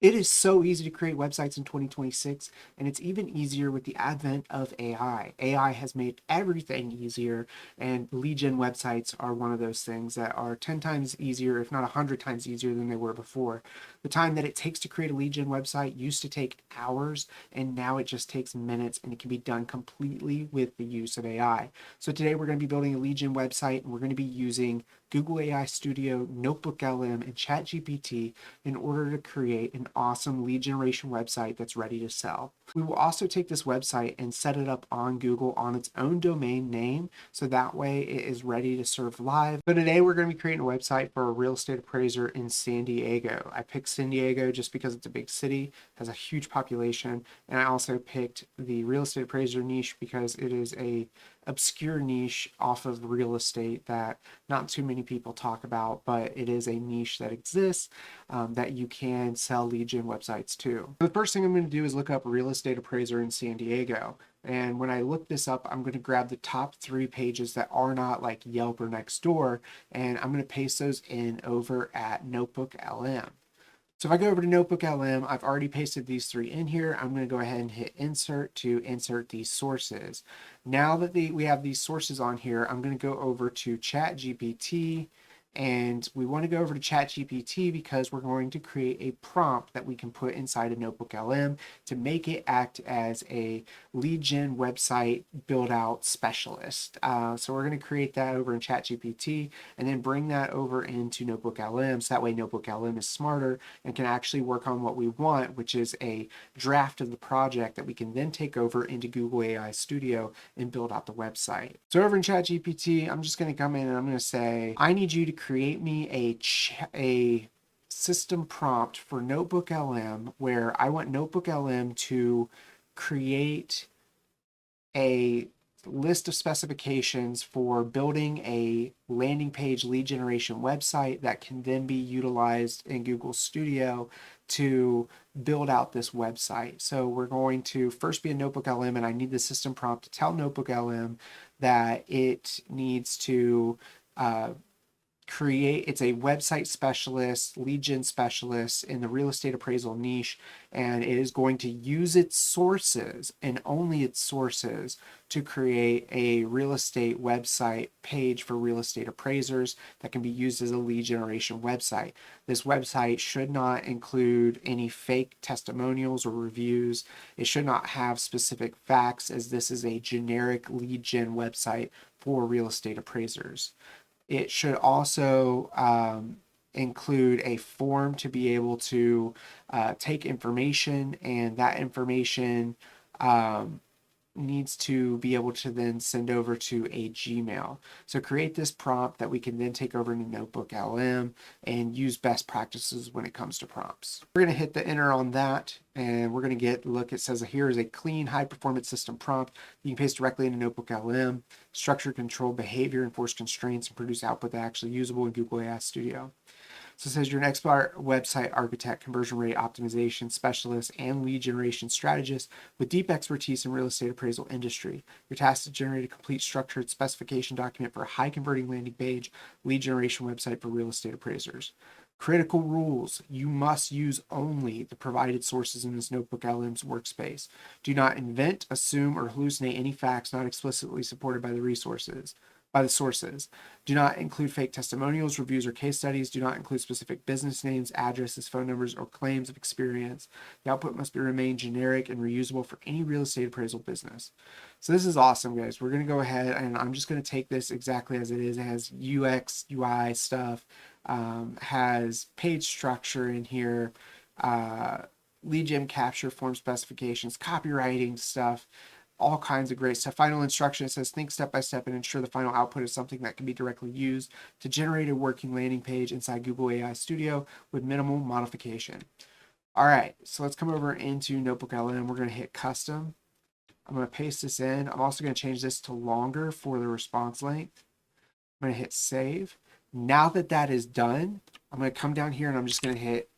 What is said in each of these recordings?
It is so easy to create websites in 2026, and it's even easier with the advent of AI. AI has made everything easier, and lead gen websites are one of those things that are 10 times easier, if not 100 times easier than they were before. The time that it takes to create a lead gen website used to take hours, and now it just takes minutes, and it can be done completely with the use of AI. So today we're going to be building a lead gen website, and we're going to be using Google AI Studio, NotebookLM, and ChatGPT in order to create an awesome lead generation website that's ready to sell. We will also take this website and set it up on Google on its own domain name, so that way it is ready to serve live. But today we're going to be creating a website for a real estate appraiser in San Diego. I picked San Diego just because it's a big city, has a huge population, and I also picked the real estate appraiser niche because it is a obscure niche off of real estate that not too many people talk about, but it is a niche that exists that you can sell lead gen websites to. The first thing I'm going to do is look up real estate appraiser in San Diego. And when I look this up, I'm going to grab the top 3 pages that are not like Yelp or Nextdoor, and I'm going to paste those in over at NotebookLM. So if I go over to NotebookLM, I've already pasted these 3 in here. I'm going to go ahead and hit insert to insert these sources. Now that we have these sources on here, I'm going to go over to ChatGPT, and we want to go over to ChatGPT because we're going to create a prompt that we can put inside of NotebookLM to make it act as a lead gen website build out specialist. So we're going to create that over in ChatGPT and then bring that over into NotebookLM, so that way NotebookLM is smarter and can actually work on what we want, which is a draft of the project that we can then take over into Google AI Studio and build out the website. So over in ChatGPT, I'm just going to come in and I'm going to say, I need you to create me a system prompt for NotebookLM where I want NotebookLM to create a list of specifications for building a landing page lead generation website that can then be utilized in Google Studio to build out this website. So we're going to first be in NotebookLM, and I need the system prompt to tell NotebookLM that it needs to it's a website specialist, lead gen specialist in the real estate appraisal niche, and it is going to use its sources and only its sources to create a real estate website page for real estate appraisers that can be used as a lead generation website. This website should not include any fake testimonials or reviews. It should not have specific facts, as this is a generic lead gen website for real estate appraisers. It should also include a form to be able to take information, and that information needs to be able to then send over to a Gmail. So create this prompt that we can then take over into NotebookLM and use best practices when it comes to prompts. We're going to hit the enter on that, and we're going to look, it says here is a clean, high performance system prompt. You can paste directly into NotebookLM, structure, control behavior, enforce constraints, and produce output that's actually usable in Google AI Studio. So it says you're an expert website architect, conversion rate optimization specialist, and lead generation strategist with deep expertise in real estate appraisal industry. Your task is to generate a complete structured specification document for a high converting landing page lead generation website for real estate appraisers. Critical rules. You must use only the provided sources in this NotebookLM's workspace. Do not invent, assume, or hallucinate any facts not explicitly supported by the sources. Do not include fake testimonials, reviews, or case studies. Do not include specific business names, addresses, phone numbers, or claims of experience. The output must remain generic and reusable for any real estate appraisal business. So this is awesome, guys. We're going to go ahead and I'm just going to take this exactly as it is. It has UX, UI stuff, has page structure in here, lead gen capture, form specifications, copywriting stuff, all kinds of great stuff. Final instruction, it says think step by step and ensure the final output is something that can be directly used to generate a working landing page inside Google AI Studio with minimal modification. All right, so let's come over into NotebookLM. We're going to hit custom. I'm going to paste this in. I'm also going to change this to longer for the response length. I'm going to hit save. Now that that is done, I'm going to come down here and I'm just going to hit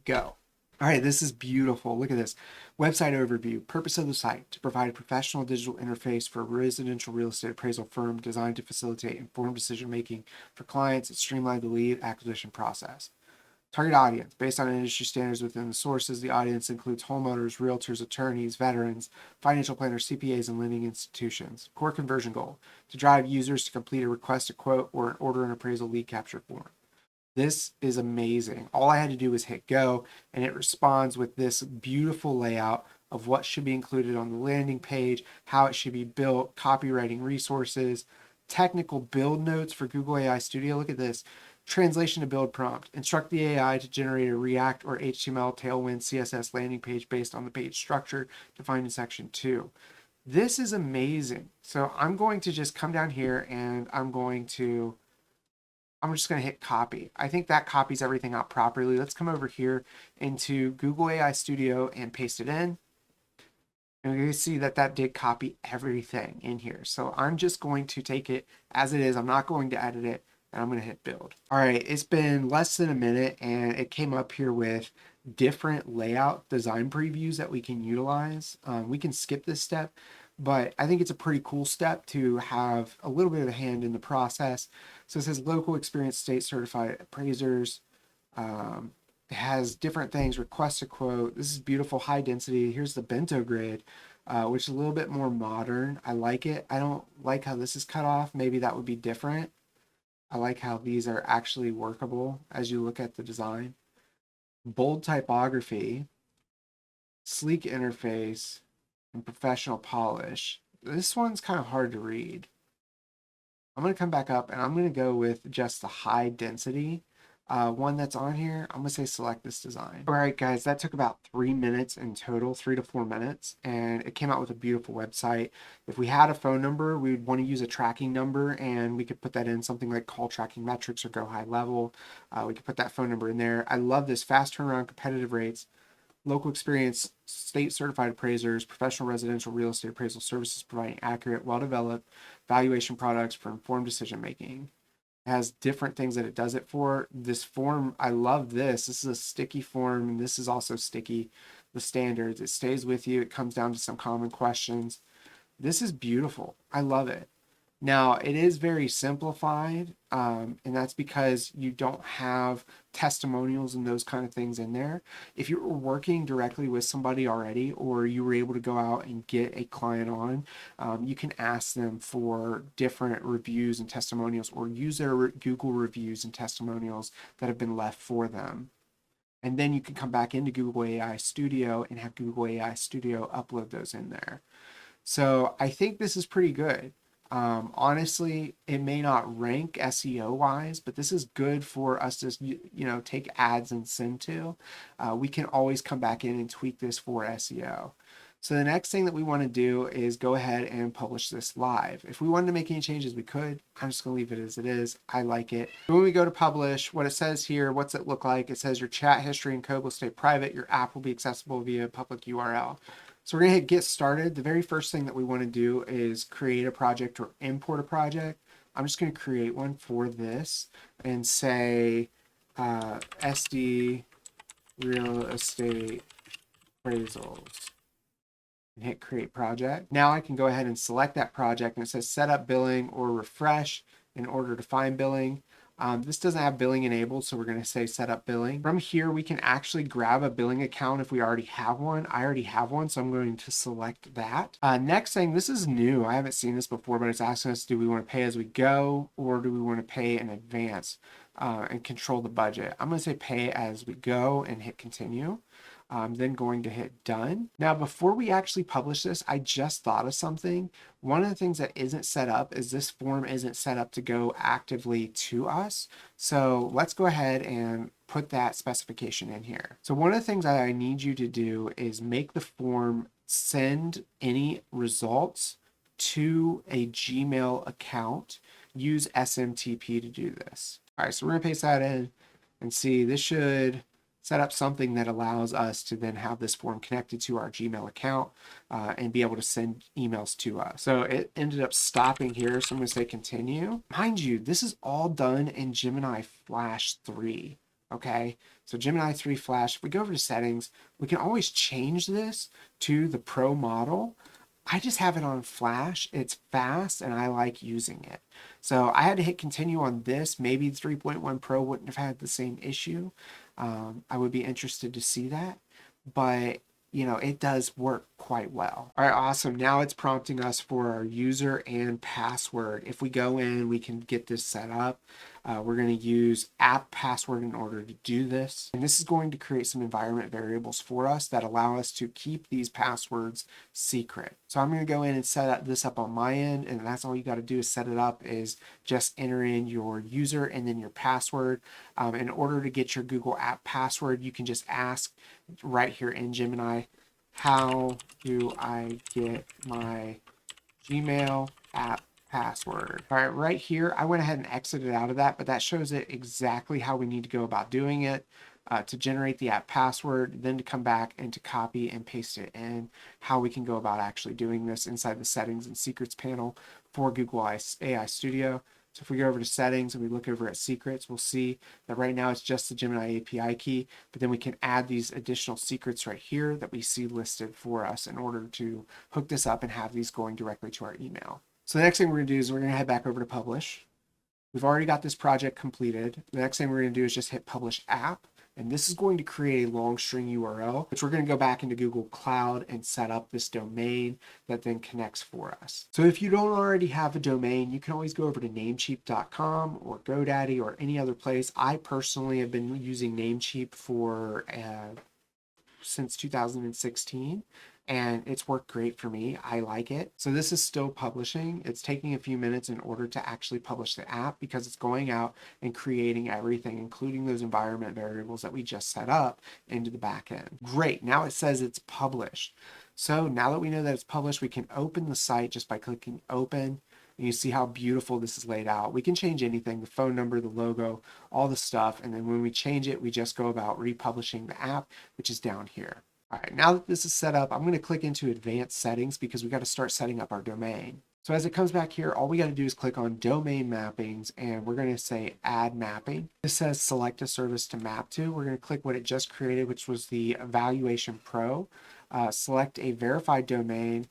go. All right, this is beautiful. Look at this. Website overview. Purpose of the site: to provide a professional digital interface for a residential real estate appraisal firm designed to facilitate informed decision making for clients and streamline the lead acquisition process. Target audience. Based on industry standards within the sources, the audience includes homeowners, realtors, attorneys, veterans, financial planners, CPAs, and lending institutions. Core conversion goal: to drive users to complete a request, a quote, or an order and appraisal lead capture form. This is amazing. All I had to do was hit go, and it responds with this beautiful layout of what should be included on the landing page, how it should be built, copywriting resources, technical build notes for Google AI Studio. Look at this. Translation to build prompt. Instruct the AI to generate a React or HTML, Tailwind, CSS landing page based on the page structure defined in section 2. This is amazing. So I'm going to just come down here and I'm just going to hit copy. I think that copies everything out properly. Let's come over here into Google AI Studio and paste it in. And you can see that that did copy everything in here. So I'm just going to take it as it is. I'm not going to edit it, and I'm going to hit build. All right, it's been less than a minute, and it came up here with different layout design previews that we can utilize. We can skip this step, but I think it's a pretty cool step to have a little bit of a hand in the process. So it says local experience state certified appraisers. It has different things, request a quote. This is beautiful, high density. Here's the bento grid, which is a little bit more modern. I like it. I don't like how this is cut off. Maybe that would be different. I like how these are actually workable as you look at the design. Bold typography, sleek interface, and professional polish. This one's kind of hard to read. I'm going to come back up and I'm going to go with just the high density one that's on here. I'm going to say select this design. All right, guys, that took about 3 minutes in total, 3 to 4 minutes, and it came out with a beautiful website. If we had a phone number, we would want to use a tracking number, and we could put that in something like call tracking metrics or go high level. We could put that phone number in there. I love this fast turnaround, competitive rates, local experience, state certified appraisers, professional residential real estate appraisal services providing accurate, well-developed valuation products for informed decision making. It has different things that it does it for. This form, I love this. This is a sticky form, and this is also sticky. The standards, it stays with you. It comes down to some common questions. This is beautiful. I love it. Now, it is very simplified, and that's because you don't have testimonials and those kind of things in there. If you're working directly with somebody already, or you were able to go out and get a client on, you can ask them for different reviews and testimonials, or use their Google reviews and testimonials that have been left for them. And then you can come back into Google AI Studio and have Google AI Studio upload those in there. So I think this is pretty good. Honestly, it may not rank SEO wise, but this is good for us to, take ads and send to. We can always come back in and tweak this for SEO. So the next thing that we want to do is go ahead and publish this live. If we wanted to make any changes, we could. I'm just going to leave it as it is. I like it. When we go to publish, what it says here, what's it look like? It says your chat history and code will stay private. Your app will be accessible via a public URL. So we're going to hit get started. The very first thing that we want to do is create a project or import a project. I'm just going to create one for this and say SD real estate appraisals, and hit create project. Now I can go ahead and select that project, and it says set up billing or refresh in order to find billing. This doesn't have billing enabled, so we're going to say set up billing. From here, we can actually grab a billing account if we already have one. I already have one, so I'm going to select that. Next thing, this is new. I haven't seen this before, but it's asking us, do we want to pay as we go, or do we want to pay in advance and control the budget? I'm going to say pay as we go and hit continue. Then going to hit done. Now, before we actually publish this, I just thought of something. One of the things that isn't set up is this form isn't set up to go actively to us. So let's go ahead and put that specification in here. So one of the things that I need you to do is make the form send any results to a Gmail account. Use SMTP to do this. All right, so we're gonna paste that in and see, this should set up something that allows us to then have this form connected to our Gmail account and be able to send emails to us. So it ended up stopping here. So I'm going to say continue. Mind you, this is all done in Gemini Flash 3. Okay, so Gemini 3 Flash, if we go over to settings, we can always change this to the Pro model. I just have it on Flash. It's fast and I like using it. So I had to hit continue on this. Maybe 3.1 Pro wouldn't have had the same issue. I would be interested to see that, but it does work quite well. All right, awesome. Now it's prompting us for our user and password. If we go in, we can get this set up. We're going to use app password in order to do this. And this is going to create some environment variables for us that allow us to keep these passwords secret. So I'm going to go in and set this up on my end, and that's all you got to do is set it up, is just enter in your user and then your password. In order to get your Google app password, you can just ask right here in Gemini, how do I get my Gmail app password? All right, right here, I went ahead and exited out of that, but that shows it exactly how we need to go about doing it. To generate the app password, then to come back and to copy and paste it in, how we can go about actually doing this inside the settings and secrets panel for Google AI Studio. So if we go over to settings and we look over at secrets, we'll see that right now it's just the Gemini API key, but then we can add these additional secrets right here that we see listed for us in order to hook this up and have these going directly to our email. So the next thing we're going to do is we're going to head back over to publish. We've already got this project completed. The next thing we're going to do is just hit publish app. And this is going to create a long string URL, which we're going to go back into Google Cloud and set up this domain that then connects for us. So if you don't already have a domain, you can always go over to Namecheap.com or GoDaddy or any other place. I personally have been using Namecheap for since 2016. And it's worked great for me. I like it. So this is still publishing. It's taking a few minutes in order to actually publish the app because it's going out and creating everything, including those environment variables that we just set up into the back end. Great. Now it says it's published. So now that we know that it's published, we can open the site just by clicking open. And you see how beautiful this is laid out. We can change anything, the phone number, the logo, all the stuff. And then when we change it, we just go about republishing the app, which is down here. All right, now that this is set up, I'm going to click into advanced settings because we got to start setting up our domain. So as it comes back here, all we got to do is click on domain mappings and we're going to say add mapping. This says select a service to map to. We're going to click what it just created, which was the Evaluation Pro. Select a verified domain.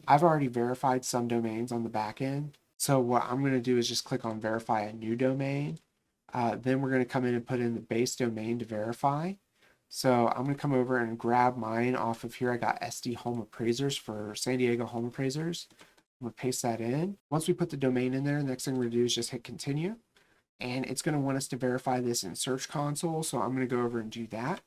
I've already verified some domains on the back end. So what I'm going to do is just click on verify a new domain. Then we're going to come in and put in the base domain to verify. So I'm going to come over and grab mine off of here. I got SD Home Appraisers for San Diego Home Appraisers. I'm going to paste that in. Once we put the domain in there, the next thing we're going to do is just hit continue. And it's going to want us to verify this in Search Console. So I'm going to go over and do that.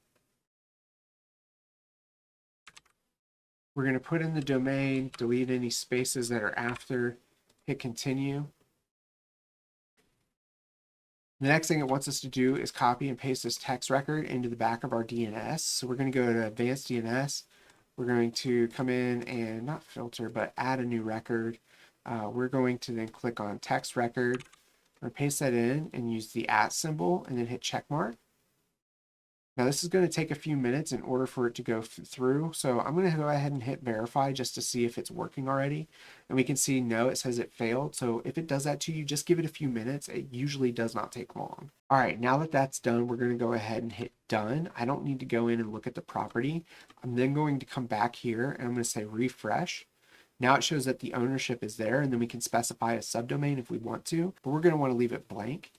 We're going to put in the domain, delete any spaces that are after, hit continue. The next thing it wants us to do is copy and paste this text record into the back of our DNS. So we're going to go to Advanced DNS. We're going to come in and not filter, but add a new record. We're going to then click on text record. We're going to paste that in and use the @ symbol and then hit check mark. Now this is going to take a few minutes in order for it to go through. So I'm going to go ahead and hit verify just to see if it's working already. And we can see no, it says it failed. So if it does that to you, just give it a few minutes. It usually does not take long. All right, now that that's done, we're going to go ahead and hit done. I don't need to go in and look at the property. I'm then going to come back here and I'm going to say refresh. Now it shows that the ownership is there, and then we can specify a subdomain if we want to, but we're going to want to leave it blank.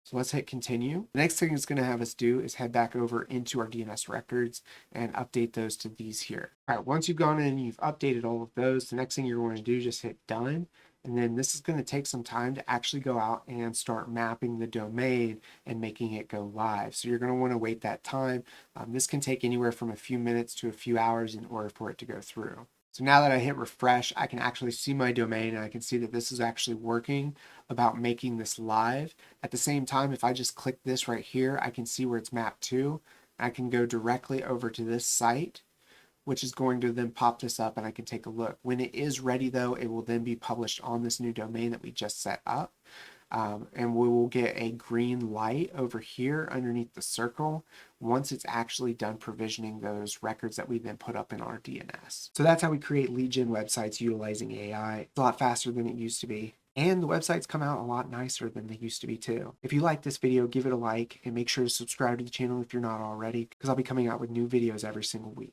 So let's hit continue. The next thing it's going to have us do is head back over into our DNS records and update those to these here. All right, once you've gone in and you've updated all of those, the next thing you're going to do is just hit done. And then this is going to take some time to actually go out and start mapping the domain and making it go live. So you're going to want to wait that time. This can take anywhere from a few minutes to a few hours in order for it to go through. So now that I hit refresh, I can actually see my domain and I can see that this is actually working about making this live. At the same time, if I just click this right here, I can see where it's mapped to. I can go directly over to this site, which is going to then pop this up and I can take a look. When it is ready though, it will then be published on this new domain that we just set up. And we will get a green light over here underneath the circle once it's actually done provisioning those records that we then put up in our DNS. So that's how we create lead gen websites utilizing AI. It's a lot faster than it used to be. And the websites come out a lot nicer than they used to be too. If you like this video, give it a like and make sure to subscribe to the channel if you're not already, because I'll be coming out with new videos every single week.